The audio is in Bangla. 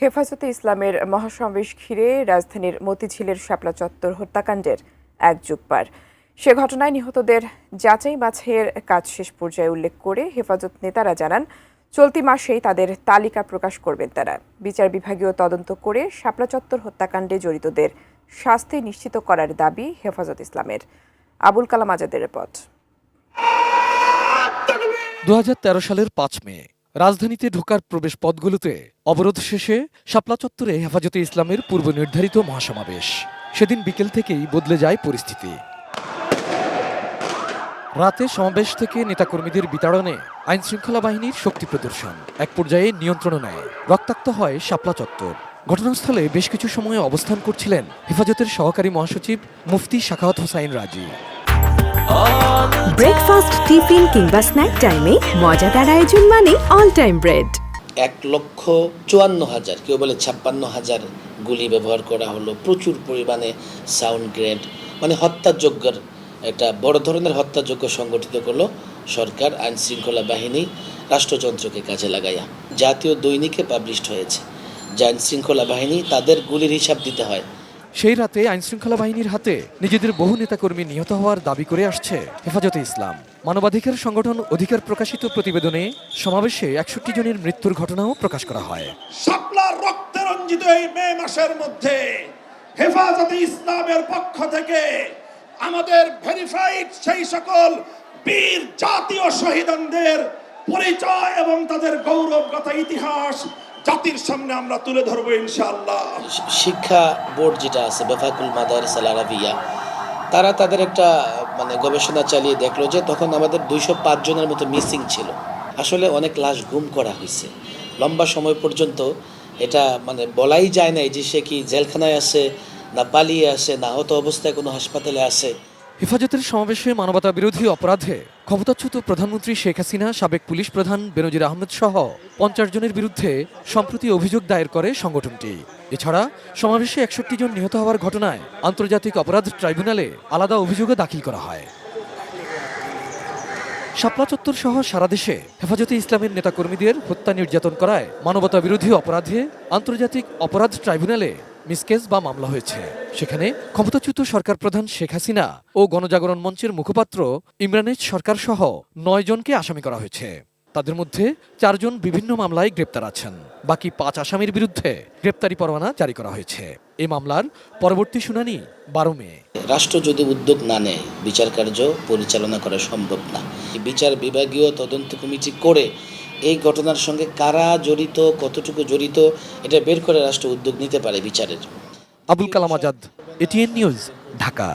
হেফাজতে ইসলামের মহাসমাবেশ ঘিরে রাজধানীর মতিঝিলের শাপলা চত্বর হত্যাকাণ্ডের এক যুগ পার। সে ঘটনায় নিহতদের যাচাই বাছাইয়ের কাজ শেষ পর্যায়ে উল্লেখ করে হেফাজত নেতারা জানান, চলতি মাসেই তাদের তালিকা প্রকাশ করবেন তারা। বিচার বিভাগীয় তদন্ত করে শাপলা চত্বর হত্যাকাণ্ডে জড়িতদের শাস্তি নিশ্চিত করার দাবি হেফাজত ইসলামের। আবুল কালাম আজাদের রিপোর্ট। 2013 সালের 5 মে রাজধানীতে ঢোকার প্রবেশ পথগুলোতে অবরোধ শেষে শাপলা চত্বরে হেফাজতে ইসলামের পূর্ব নির্ধারিত মহাসমাবেশ। সেদিন বিকেল থেকেই বদলে যায় পরিস্থিতি। রাতে সমাবেশ থেকে নেতাকর্মীদের বিতাড়নে আইনশৃঙ্খলা বাহিনীর শক্তি প্রদর্শন এক পর্যায়ে নিয়ন্ত্রণ নেয়। রক্তাক্ত হয় শাপলা চত্বর। ঘটনাস্থলে বেশ কিছু সময় অবস্থান করছিলেন হেফাজতের সহকারী মহাসচিব মুফতি সাখাওয়াত হোসাইন রাজি। ব্রেকফাস্ট, টিফিন কিংবা স্ন্যাক টাইমে মজাদার আয়োজন মানে অল টাইম ব্রেড। 1,54,000 কেউ বলে 56,000 গুলি ব্যবহার করা হলো। প্রচুর পরিমাণে সাউন্ড গ্রেড, মানে হত্যাযজ্ঞের একটা বড় ধরনের হত্যাযজ্ঞ সংগঠিত করলো সরকার, আইন শৃঙ্খলা বাহিনী রাষ্ট্রযন্ত্রকে কাজে লাগাইয়া। জাতীয় দৈনিকে পাবলিশড হয়েছে যে আইন শৃঙ্খলা বাহিনী তাদের গুলির হিসাব দিতে হয়। সেই রাতে আইনশৃঙ্খলা বাহিনীর হাতে নিজেদের বহু নেতাকর্মী নিহত হওয়ার দাবি করে আসছে হেফাজতে ইসলাম। মানবাধিকার সংগঠন অধিকার প্রকাশিত প্রতিবেদনে সমাবেশে 61 জনের মৃত্যুর ঘটনাও প্রকাশ করা হয়। শাপলার রক্তে রঞ্জিত এই মে মাসের মধ্যে হেফাজতে ইসলামের পক্ষ থেকে আমাদের ভেরিফাইড সেই সকল বীর জাতীয় শহীদদের পরিচয় এবং তাদের গৌরবগাথা ইতিহাস জাতির সামনে আমরা তুলে ধরবো ইনশাআল্লাহ। শিক্ষা বোর্ড যেটা আছে, বেফাকুল মাদারিস আল আরাবিয়া, তারা তাদের একটা গবেষণা চালিয়ে দেখলো যে তখন আমাদের 205 জনের মতো মিসিং ছিল। আসলে অনেক লাশ গুম করা হয়েছে লম্বা সময় পর্যন্ত। এটা বলাই যায় না যে সে কি জেলখানায় আছে, না পালিয়ে আছে, না আহত অবস্থায় কোনো হাসপাতালে আছে। হেফাজতের সমাবেশে মানবতা বিরোধী অপরাধে ক্ষমতাচ্যুত প্রধানমন্ত্রী শেখ হাসিনা, সাবেক পুলিশ প্রধান বেনজির আহমেদ সহ 50 জনের বিরুদ্ধে সম্প্রতি অভিযোগ দায়ের করে সংগঠনটি। এছাড়া সমাবেশে 61 জন নিহত হওয়ার ঘটনায় আন্তর্জাতিক অপরাধ ট্রাইব্যুনালে আলাদা অভিযোগও দাখিল করা হয়। শাপলা চত্বর সহ সারা দেশে হেফাজতে ইসলামের নেতাকর্মীদের হত্যা নির্যাতন করায় মানবতা বিরোধী অপরাধে আন্তর্জাতিক অপরাধ ট্রাইব্যুনালে মিসকেস বা মামলা হয়েছে। সেখানে ক্ষমতাচ্যুত সরকার প্রধান শেখ হাসিনা ও গণজাগরণ মঞ্চের মুখপাত্র ইমরানের সরকার সহ 9 জনকে আসামি করা হয়েছে। তাদের মধ্যে 4 জন বিভিন্ন মামলায় গ্রেপ্তার আছেন। বাকি 5 আসামির বিরুদ্ধে গ্রেপ্তারি পরোয়ানা জারি করা হয়েছে। এই মামলার পরবর্তী শুনানি 12 মে। রাষ্ট্র যদি উদ্যোগ না নেয় বিচার কার্য পরিচালনা করা সম্ভব না। বিচার বিভাগীয় তদন্ত কমিটি করে এই ঘটনার সঙ্গে কারা জড়িত, কতটুকু জড়িত, এটা বের করে রাষ্ট্র উদ্যোগ নিতে পারে বিচারের। Abul Kalam Azad, ATN news, Dhaka.